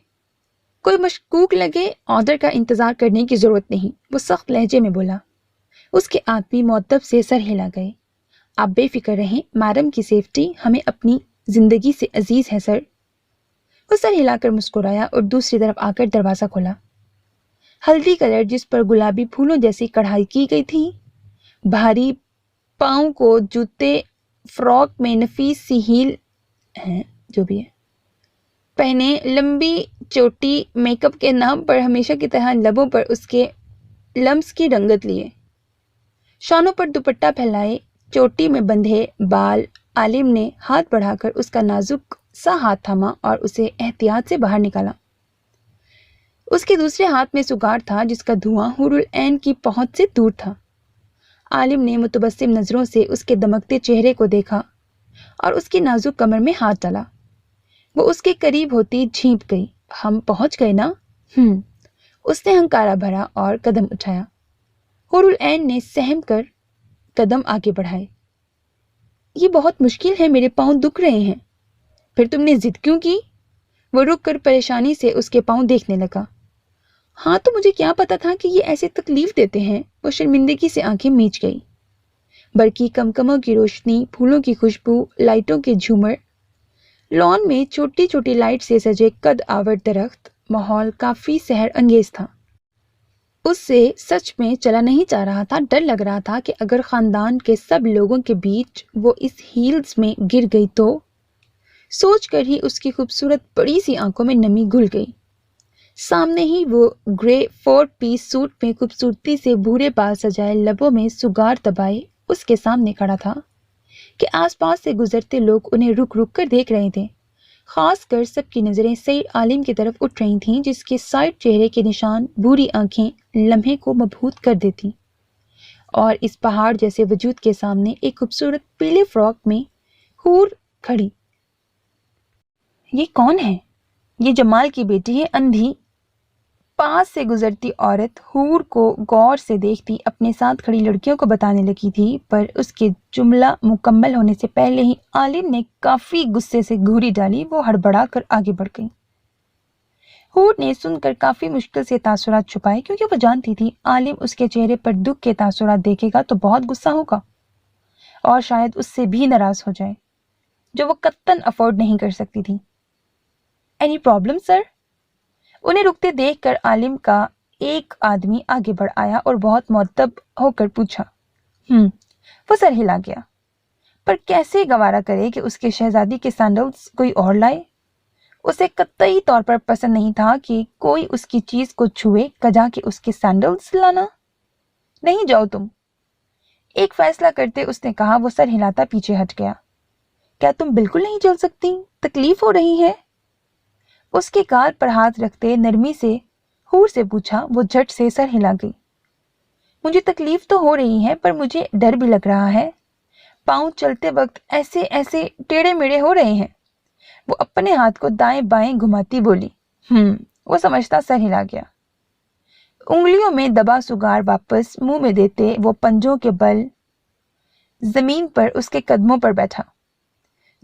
कोई मशकूक लगे, ऑर्डर का इंतजार करने की जरूरत नहीं, वो सख्त लहजे में बोला। उसके आदमी मुअद्दब से सर हिला गए। आप बेफिक्र रहें, मैडम की सेफ्टी हमें अपनी जिंदगी से अजीज है सर। वो सर हिलाकर मुस्कुराया और दूसरी तरफ आकर दरवाजा खोला। हल्दी कलर जिस पर गुलाबी फूलों जैसी कढ़ाई की गई थी, भारी पाँव को जूते, फ्रॉक में नफीस सी हील हैं, जो भी है, पहने, लंबी चोटी, मेकअप के नाम पर हमेशा की तरह लबों पर उसके लम्स की रंगत लिए, शानों पर दुपट्टा फैलाए, चोटी में बंधे बाल। आलिम ने हाथ बढ़ाकर उसका नाजुक सा हाथ थामा और उसे एहतियात से बाहर निकाला। उसके दूसरे हाथ में सुगार था जिसका धुआं हुरुल ऐन की पहुंच से दूर था। आलिम ने मुतबस्सिम नजरों से उसके दमकते चेहरे को देखा और उसकी नाजुक कमर में हाथ डाला। वो उसके करीब होती झींप गई। हम पहुंच गए ना? उसने हंकारा भरा और कदम उठाया। हुरुल ऐन ने सहम कर कदम आगे बढ़ाए। ये बहुत मुश्किल है, मेरे पांव दुख रहे हैं। फिर तुमने जिद क्यों की? वो रुक कर परेशानी से उसके पांव देखने लगा। हाँ, तो मुझे क्या पता था कि ये ऐसे तकलीफ देते हैं। वो शर्मिंदगी से आंखें मीच गई। बरकी कमकमों की रोशनी, फूलों की खुशबू, लाइटों के झूमर, लॉन में छोटी छोटी लाइट से सजे कद आवर दरख्त, माहौल काफी सहर अंगेज था। उससे सच में चला नहीं जा रहा था। डर लग रहा था कि अगर खानदान के सब लोगों के बीच वो इस हील्स में गिर गई तो। सोचकर ही उसकी खूबसूरत बड़ी सी आंखों में नमी घुल गई। सामने ही वो ग्रे 4 पीस सूट में खूबसूरती से भूरे बाल सजाए, लबों में सुगार दबाए उसके सामने खड़ा था कि आसपास से गुजरते लोग उन्हें रुक रुक कर देख रहे थे। खासकर सबकी नजरें सईद आलिम की तरफ उठ रही थीं, जिसके साइड चेहरे के निशान, भूरी आंखें लम्हे को मबहूत कर देती। और इस पहाड़ जैसे वजूद के सामने एक खूबसूरत पीले फ्रॉक में हूर खड़ी। ये कौन है? ये जमाल की बेटी है, अंधी। पास से गुजरती औरत हूर को गौर से देखती अपने साथ खड़ी लड़कियों को बताने लगी थी, पर उसके जुमला मुकम्मल होने से पहले ही आलिम ने काफी गुस्से से घूरी डाली। वो हड़बड़ा कर आगे बढ़ गई। हूर ने सुनकर काफी मुश्किल से तासुरात छुपाए, क्योंकि वो जानती थी आलिम उसके चेहरे पर दुख के तासुरात देखेगा तो बहुत गुस्सा होगा और शायद उससे भी नाराज हो जाए, जो वो कत्तन अफोर्ड नहीं कर सकती थी। Any problem sir? उन्हें रुकते देखकर आलिम का एक आदमी आगे बढ़ आया और बहुत मुअद्दब होकर पूछा। वो सर हिला गया, पर कैसे गवारा करे कि उसके शहजादी के सैंडल्स कोई और लाए। उसे कतई तौर पर पसंद नहीं था कि कोई उसकी चीज को छुए, कजा कि उसके सैंडल्स लाना। नहीं, जाओ तुम। एक फैसला करते उसने कहा। वो सर हिलाता पीछे हट गया। क्या तुम बिल्कुल नहीं चल सकती? तकलीफ हो रही है? उसके गाल पर हाथ रखते नरमी से हूर से पूछा। वो झट से सर हिला गई। मुझे तकलीफ तो हो रही है, पर मुझे डर भी लग रहा है। पांव चलते वक्त ऐसे ऐसे टेढ़े मेढ़े हो रहे हैं। वो अपने हाथ को दाएं बाएं घुमाती बोली। वो समझता सर हिला गया। उंगलियों में दबा सुगार वापस मुंह में देते वो पंजों के बल जमीन पर उसके कदमों पर बैठा।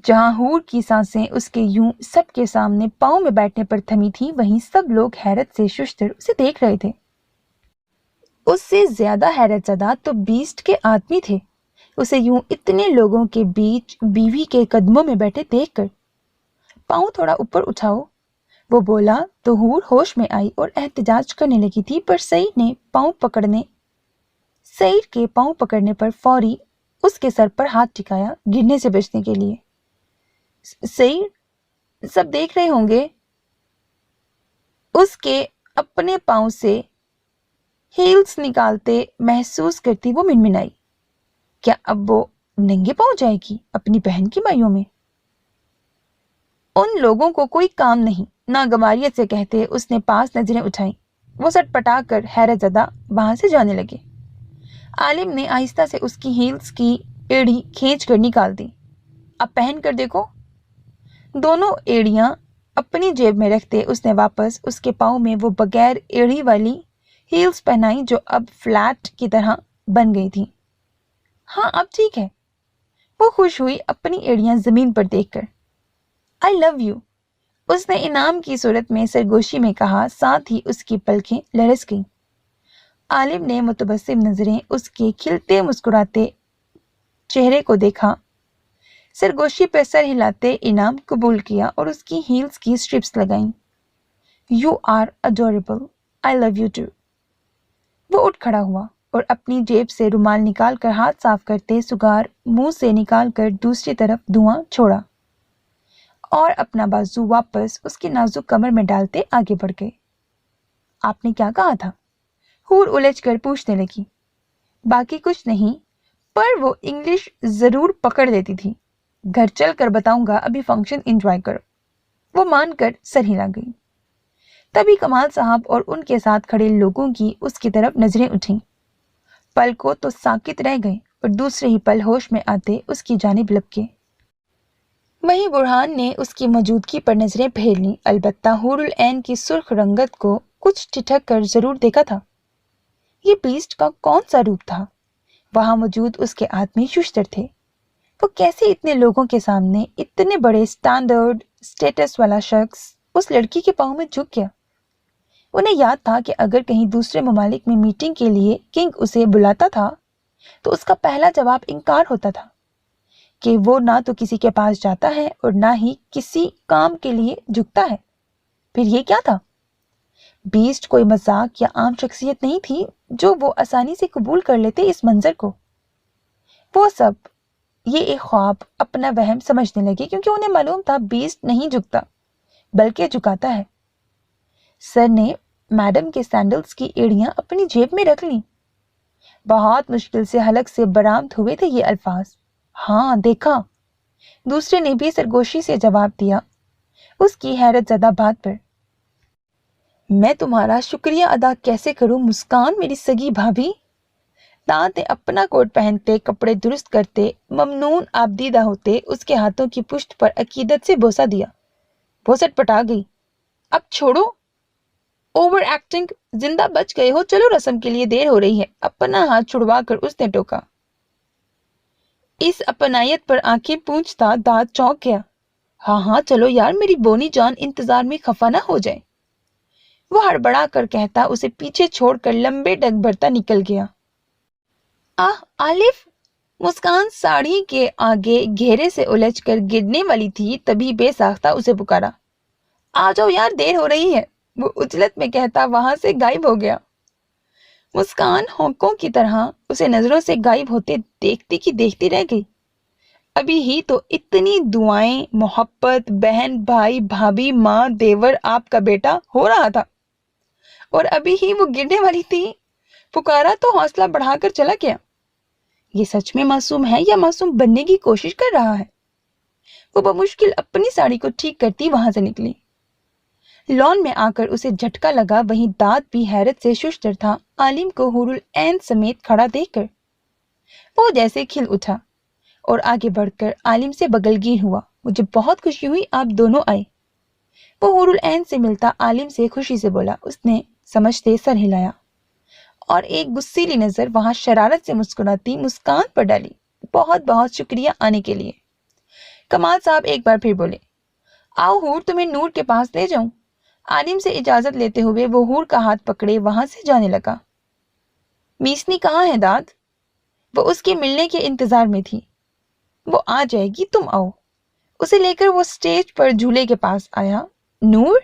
जहां हूर की सांसें उसके यूं सबके सामने पांव में बैठने पर थमी थी, वहीं सब लोग हैरत से शुश्तर उसे देख रहे थे। उससे ज्यादा हैरतज़दा तो बीस्ट के आदमी थे। उसे यूं इतने लोगों के बीच बीवी के कदमों में बैठे देखकर। पांव थोड़ा ऊपर उठाओ, वो बोला तो हूर होश में आई और एहतजाज करने लगी थी, पर सईद के पांव पकड़ने पर फौरी उसके सर पर हाथ टिकाया, गिरने से बचने के लिए। सईद, सब देख रहे होंगे। उसके अपने पांव से हील्स निकालते महसूस करती वो मिनमिनाई। क्या अब वो नंगे पांव जाएगी अपनी बहन की माइयों में? उन लोगों को कोई काम नहीं, नागवारियत से कहते उसने पास नजरें उठाई। वो सटपटा कर हैरतज़दा वहां से जाने लगे। आलिम ने आहिस्ता से उसकी हील्स की एड़ी खींच कर निकाल दी। अब पहन कर देखो। दोनों एड़ियां अपनी जेब में रखते उसने वापस उसके पाँव में वो बगैर एड़ी वाली हील्स पहनाई, जो अब फ्लैट की तरह बन गई थी। हाँ, अब ठीक है। वो खुश हुई अपनी एड़ियां जमीन पर देखकर। आई लव यू, उसने इनाम की सूरत में सरगोशी में कहा, साथ ही उसकी पलकें लरस गईं। आलिम ने मुतबस्सिम नजरें उसके खिलते मुस्कुराते चेहरे को देखा, सरगोशी पर सर हिलाते इनाम कबूल किया और उसकी हील्स की स्ट्रिप्स लगाईं। You are adorable, I love you too. वो उठ खड़ा हुआ और अपनी जेब से रुमाल निकाल कर हाथ साफ करते सुगार मुंह से निकाल कर दूसरी तरफ धुआं छोड़ा اور اپنا بازو واپس اس کی نازک کمر میں ڈالتے آگے بڑھ گئے۔ آپ نے کیا کہا تھا؟ حور الجھ کر پوچھنے لگی۔ باقی کچھ نہیں، پر وہ انگلش ضرور پکڑ لیتی تھی۔ گھر چل کر بتاؤں گا، ابھی فنکشن انجوائے کرو۔ وہ مان کر سر ہلا گئی۔ تبھی کمال صاحب اور ان کے ساتھ کھڑے لوگوں کی اس کی طرف نظریں اٹھیں۔ پل کو تو ساکت رہ گئے اور دوسرے ہی پل ہوش میں آتے اس کی جانب لپکے۔ وہیں برہان نے اس کی موجودگی پر نظریں پھیر لیں، البتہ حور العین کی سرخ رنگت کو کچھ ٹھٹک کر ضرور دیکھا تھا۔ یہ بیسٹ کا کون سا روپ تھا؟ وہاں موجود اس کے آدمی ششتر تھے۔ وہ کیسے اتنے لوگوں کے سامنے اتنے بڑے سٹیٹس والا شخص اس لڑکی کے پاؤں میں جھک گیا؟ انہیں یاد تھا کہ اگر کہیں دوسرے ممالک میں میٹنگ کے لیے کنگ اسے بلاتا تھا تو اس کا پہلا جواب انکار ہوتا تھا کہ وہ نہ تو کسی کے پاس جاتا ہے اور نہ ہی کسی کام کے لیے جھکتا ہے۔ پھر یہ کیا تھا؟ بیسٹ کوئی مذاق یا عام شخصیت نہیں تھی جو وہ آسانی سے قبول کر لیتے اس منظر کو۔ وہ سب یہ ایک خواب، اپنا وہم سمجھنے لگے، کیونکہ انہیں معلوم تھا بیسٹ نہیں جھکتا بلکہ جھکاتا ہے۔ سر نے میڈم کے سینڈلز کی ایڑیاں اپنی جیب میں رکھ لیں۔ بہت مشکل سے حلق سے برآمد ہوئے تھے یہ الفاظ۔ ہاں دیکھا، دوسرے نے بھی سرگوشی سے جواب دیا اس کی حیرت زدہ بات پر۔ میں تمہارا شکریہ ادا کیسے کروں مسکان، میری سگی بھابھی؟ دانت نے اپنا کوٹ پہنتے، کپڑے درست کرتے، ممنون آبدیدہ ہوتے اس کے ہاتھوں کی پشت پر عقیدت سے بوسہ دیا۔ وہ سٹپٹا گئی۔ اب چھوڑو اوور ایکٹنگ، زندہ بچ گئے ہو، چلو رسم کے لیے دیر ہو رہی ہے۔ اپنا ہاتھ چھڑوا کر اس نے ٹوکا۔ اس اپنائیت پر آنکھیں پونچھتا دانت چونک گیا۔ ہاں ہاں چلو یار، میری بونی جان انتظار میں خفا نہ ہو جائے، وہ ہڑبڑا کر کہتا اسے پیچھے چھوڑ کر لمبے ڈگ بھرتا نکل گیا۔ آلف! مسکان ساڑی کے آگے گھیرے سے الجھ کر گرنے والی تھی، تبھی بے ساختہ اسے پکارا۔ آ جاؤ یار، دیر ہو رہی ہے، وہ اجلت میں کہتا وہاں سے غائب ہو گیا۔ مسکان ہونکوں کی طرح اسے نظروں سے غائب ہوتے دیکھتی کی دیکھتی رہ گئی۔ ابھی ہی تو اتنی دعائیں، محبت، بہن، بھائی، بھابھی، ماں، دیور، آپ کا بیٹا ہو رہا تھا، اور ابھی ہی وہ گرنے والی تھی۔ پکارا تو حوصلہ بڑھا کر چلا گیا۔ یہ سچ میں معصوم ہے یا معصوم بننے کی کوشش کر رہا ہے؟ وہ بمشکل اپنی ساڑی کو ٹھیک کرتی وہاں سے نکلی۔ لان میں آ کر اسے جھٹکا لگا، وہیں دانت بھی حیرت سے ششتر تھا عالم کو حور العین سمیت کھڑا دیکھ کر۔ وہ جیسے کھل اٹھا اور آگے بڑھ کر عالم سے بغلگیر ہوا۔ مجھے بہت خوشی ہوئی آپ دونوں آئے۔ وہ حور العین سے ملتا عالم سے خوشی سے بولا۔ اس نے سمجھتے سر ہلایا اور ایک غصیلی نظر وہاں شرارت سے مسکراتی مسکان پر ڈالی۔ بہت بہت شکریہ آنے کے لیے۔ کمال صاحب ایک بار پھر بولے، آؤ حور، تمہیں نور کے پاس لے جاؤں۔ عالم سے اجازت لیتے ہوئے وہ حور کا ہاتھ پکڑے وہاں سے جانے لگا۔ میسنی کہاں ہے داد؟ وہ اس کے ملنے کے انتظار میں تھی۔ وہ آ جائے گی، تم آؤ۔ اسے لے کر وہ سٹیج پر جھولے کے پاس آیا۔ نور؟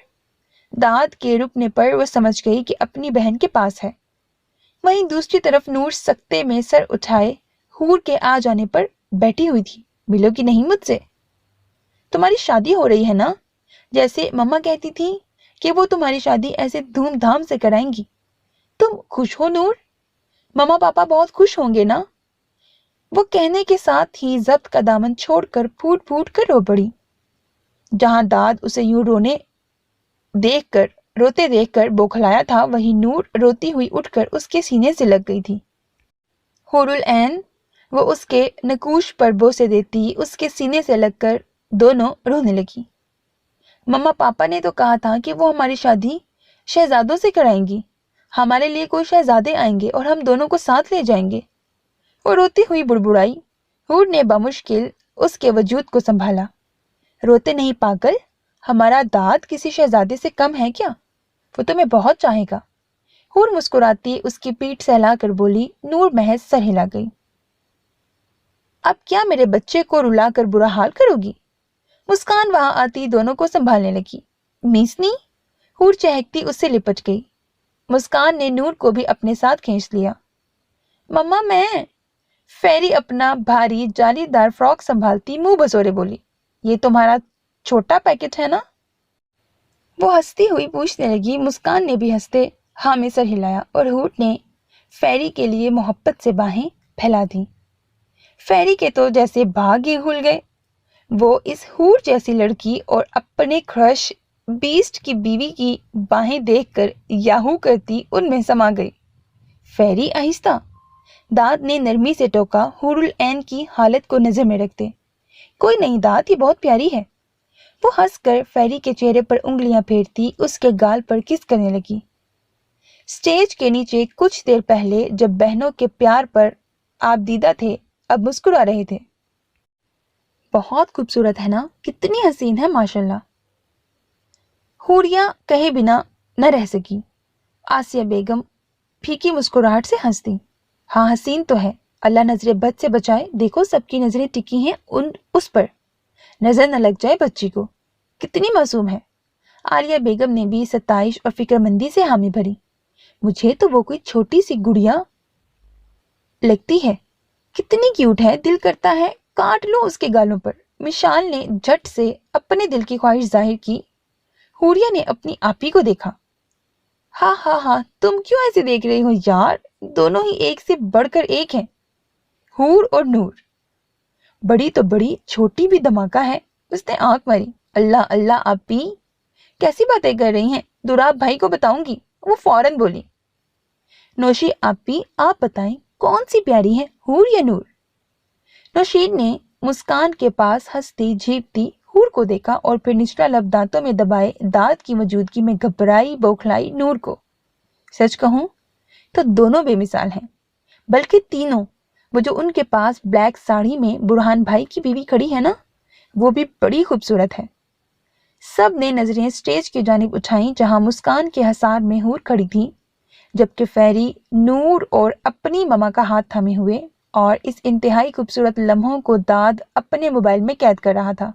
داد کے رکنے پر وہ سمجھ گئی کہ اپنی بہن کے پاس ہے۔ وہیں دوسری طرف نور سکتے میں سر اٹھائے حور کے آ جانے پر بیٹھی ہوئی تھی۔ ملو گی نہیں مجھ سے؟ تمہاری شادی ہو رہی ہے نا؟ جیسے مما کہتی تھی کہ وہ تمہاری شادی ایسے دھوم دھام سے کرائیں گی۔ تم خوش ہو نور؟ مما پاپا بہت خوش ہوں گے نا؟ وہ کہنے کے ساتھ ہی ضبط کا دامن چھوڑ کر پھوٹ پھوٹ کر رو پڑی۔ جہاں داد اسے یوں روتے دیکھ کر بوکھلایا تھا، وہیں نور روتی ہوئی اٹھ کر اس کے سینے سے لگ گئی تھی۔ حور العین! وہ اس کے نکوش پر بوسے دیتی اس کے سینے سے لگ کر دونوں رونے لگی۔ مما پاپا نے تو کہا تھا کہ وہ ہماری شادی شہزادوں سے کرائیں گی، ہمارے لیے کوئی شہزادے آئیں گے اور ہم دونوں کو ساتھ لے جائیں گے۔ وہ روتی ہوئی بڑبڑائی۔ حور نے بمشکل اس کے وجود کو سنبھالا۔ روتے نہیں پاگل، ہمارا داد کسی شہزادے سے کم ہے کیا؟ وہ تمہیں بہت چاہے گا۔ حور مسکراتی اس کی پیٹھ سہلا کر بولی۔ نور محض سر ہلا گئی۔ اب کیا میرے بچے کو رلا کر برا حال کرو گی؟ مسکان وہاں آتی دونوں کو سنبھالنے لگی۔ میسنی؟ حور چہکتی اس سے لپٹ گئی۔ مسکان نے نور کو بھی اپنے ساتھ کھینچ لیا۔ مما میں؟ فیری اپنا بھاری جالی دار فراک سنبھالتی منہ بسورے بولی۔ یہ تمہارا छोटा पैकेट है ना? वो हंसती हुई पूछने लगी। मुस्कान ने भी हंसते हाँ में सर हिलाया और हूर ने फेरी के लिए मोहब्बत से बाहें फैला दी। फेरी के तो जैसे भाग ही खुल गए। वो इस हूर जैसी लड़की और अपने क्रश बीस्ट की बीवी की बाहें देखकर याहू करती उनमें समा गई। फेरी आहिस्ता दाद ने नरमी से टोका, हुरुल ऐन की हालत को नजर में रखते। कोई नहीं दाद, ये बहुत प्यारी है। वो हंसकर फेरी के चेहरे पर उंगलियां फेरती उसके गाल पर किस करने लगी। स्टेज के नीचे कुछ देर पहले जब बहनों के प्यार पर आप दीदा थे, अब मुस्कुरा रहे थे। बहुत खूबसूरत है ना, कितनी हसीन है माशाल्लाह। हूरिया कहे बिना न रह सकी। आसिया बेगम फीकी मुस्कुराहट से हंसती। हाँ हसीन तो है, अल्लाह नजरें बद से बचाए। देखो सबकी नजरें टिकी हैं उस पर, नजर न लग जाए बच्ची को, कितनी मासूम है। आलिया बेगम ने भी सताइश और फिक्रमंदी से हामी भरी। मुझे तो वो कोई छोटी सी गुड़िया लगती है, कितनी क्यूट है, दिल करता है काट लूं उसके गालों पर। मिशाल ने झट से अपने दिल की ख्वाहिश जाहिर की। हूरिया ने अपनी आपी को देखा। हाँ हाँ हाँ, तुम क्यों ऐसे देख रही हो यार, दोनों ही एक से बढ़कर एक हैं, हूर और नूर। बड़ी तो बड़ी, छोटी भी धमाका है। उसने आंख मारी। अल्लाह अल्लाह आपी, कैसी बातें कर रही हैं, दुराब भाई को बताऊंगी। वो फौरन बोली। नौशी आपी आप बताएं कौन सी प्यारी है, हूर या नूर? नौशीन ने मुस्कान के पास हंसती झीपती हूर को देखा और फिर निचला लब दांतों में दबाए दांत की मौजूदगी में घबराई बौखलाई नूर को। सच कहूं तो दोनों बेमिसाल हैं, बल्कि तीनों। वो जो उनके पास ब्लैक साड़ी में बुरहान भाई की बीवी खड़ी है ना, वो भी बड़ी खूबसूरत है। सब ने नजरें स्टेज की जानिब उठाई जहां मुस्कान के हसार में हूर खड़ी थी, जबकि फेरी नूर और अपनी ममा का हाथ थामे हुए और इस इंतहाई खूबसूरत लम्हों को दाद अपने मोबाइल में कैद कर रहा था।